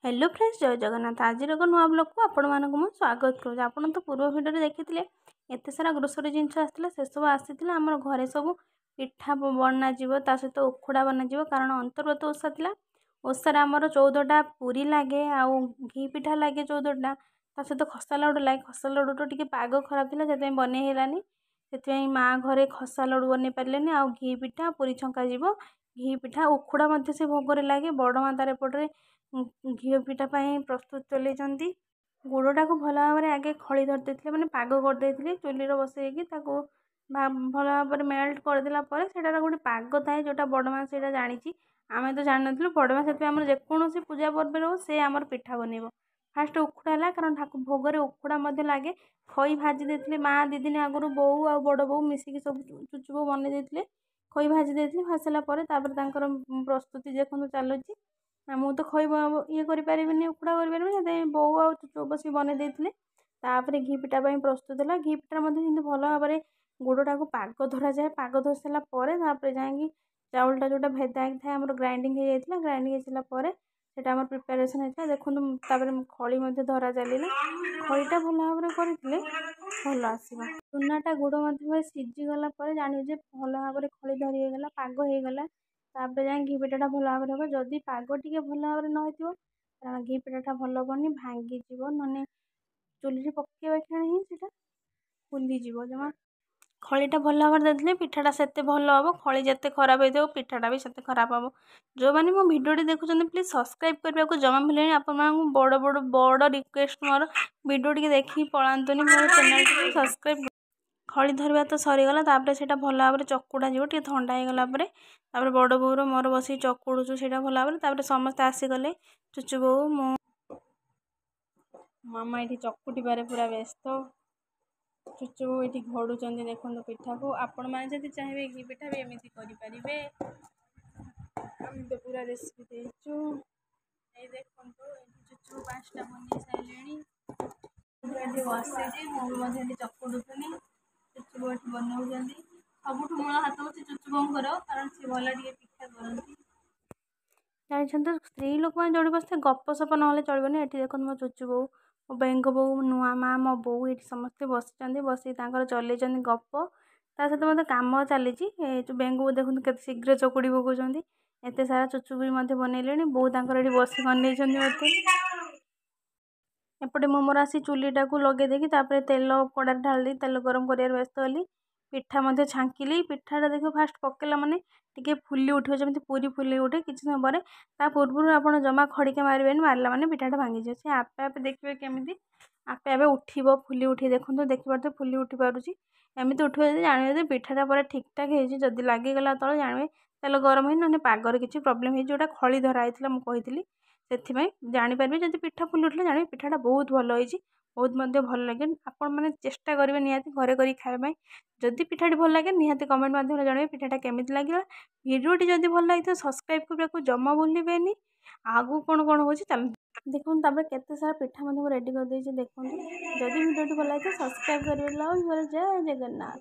Hello friends जय जगन्नाथ आज एक नुआ ब्लॉग को आपण मानक स्वागत करुँ। आपन तो पूर्व भिडियो देखी एत सारा ग्रोसरी जिनस आसाला से सब आसाला आम घरे सब पिठा बनाଯିव सहित उखुड़ा बनाଯିव कारण अंतर्गत ओषा था ओषार आमर 14टा पूरी लगे आउ घी पिठा लगे 14टा सहित खसा लडू लगे खसा लडू तो टी पाग खराब थी से बनई हेलानी से माँ घरे खसा लडू बनई पारे आउ घी पिठा पूरी छंका जीव घी पिठा उखुड़ा से भोगरे लगे बड़ माँ तार एपटे घी पिठा प्रस्तुत चलती गुड़टा को भल भाव में आगे खली धरदे मैंने पाग करदे चुली बसैकी भल भाव में मेल्ट करदेला गोटे पाग थाए जोटा बड़ माँ से जानी आम तो जान नु बड़ माँ से जेकोसी पूजा पर्व हो से आमर पिठा बनइब फास्ट उखुड़ा है कारण ठाकुर भोगरे उखुड़ा लगे खई भाजी देते माँ दी दिन आगुरी बोऊ आ बड़ बोऊ मिसिकी सब चुचु बन देते खई भाजी देते भाजी सारापर प्रस्तुति देखो चलुची मु तो खई ये करें उखुड़ा कर बोऊ आ चुचु बस बन देते घी पिठा प्रस्तुत है घी पिठा भल भाव में गुड़टा को पाग धरा जाए पाग धर सारापर जाकि चाउलटा जोटा भेदा थाए आम ग्राइंडिंग हो जाता ग्राइंडिंग हो सारापर सेटा आम प्रिपेरेसन होता देखो खड़ी धरा चलला खईटा भल भाव में करते भल आसवा चूनाटा गुड़ मध्य सीझीगला जान भल भाव में खड़ी धरीगला पाग होगला तापर जाए घी पिठाटा भल भाव में हम जदि पाग टे भल भाव में नई कारण घी पिठाटा भल बनी भांगी ना चुली पकेवा क्षण ही फुलीज जमा खलीटा भल भाव में देते पिठाटा से भल हम खली जिते खराब हो पिठाटा भी से खराब हम जो मैंने मो भिडियो देखुं प्लीज सब्सक्राइब करने को जमा मिले आप बड़ बड़ बड़ रिक्वेस्ट मोर भिडियो टी देखिए पलातुनि मोर चैनल टी सब्सक्राइब खली धरवा तो सरीगला से भल भाव में चकुड़ा जीव टे थंडा होगला बड़ बोर मोर बस चकुड़ू से भल भाव में समस्त आसीगले चुचु बोऊ मो मामा ये चकुटी बारे पूरा व्यस्त चुचु ये घोड़ुंट देखो पिठा को आपण मैंने चाहिए घी पिठा भी एमती करें तो पूरा रेसिपी देचु देखो चुचु 5टा बन सारे बस चकुड़ुनी चुचु ये बनाऊँ सबुठ मूल हाथ हूँ चुचु बोर कारण सी भल टे पिठा करती जानते स्त्री लोक मैंने जोड़ी बसते गपसप ना चलनी ये देखो मो चुचु बोऊ मो बेंग बोऊ नुआ माँ मो बोऊ ये समस्ते बस बस चल गप ता सहित मतलब कम चली बेंग बोऊ देखो के शीघ्र चकुड़ी पकाउं एत सारा चुचु भी बनइले बोऊ ये बस बन मत एपटे मो मोर आसी चुलीटा को लगे देखी तेल कड़ा ढाल दी तेल गरम कर व्यस्त हली पिठा छांकिली पिठाटा देखो फास्ट पकेला माने टिके फुली उठे जमी पूरी फुली उठे किसी समय पर पूर्व आप जमा खड़िके मारे मारला मैंने पिठाटा भांगी जाए से आपे आपे देखिए केमी आपे आपे उठब फुली उठी देखो देखिए फुली उठी पार्टी एमती उठे जानवे पिठाटा पूरा ठीक ठाक होदी लगिगला तले जानवे तेल गरम ही ना पागर किसी प्रोब्लेम जोटा खली धराई मुझे से जापर जब पिठा फुली उठे जानवे पिठाटा बहुत भल होती बहुत भल लगे आपण मैंने चेष्टा करेंगे निहाती घरे कर खावाई जदि पिठाटी भल लगे निहाती कमेंट माध्यम जानवे पिठाटा केमी लगे भिडियोटी जब भल लगी सब्सक्राइब करने को जमा भूलें आगू कौन कौन हो चल देखो केते सारा पिठा रेडी कर देखो जदि भिडियोटी भल लगे सब्सक्राइब कर जय जगन्नाथ।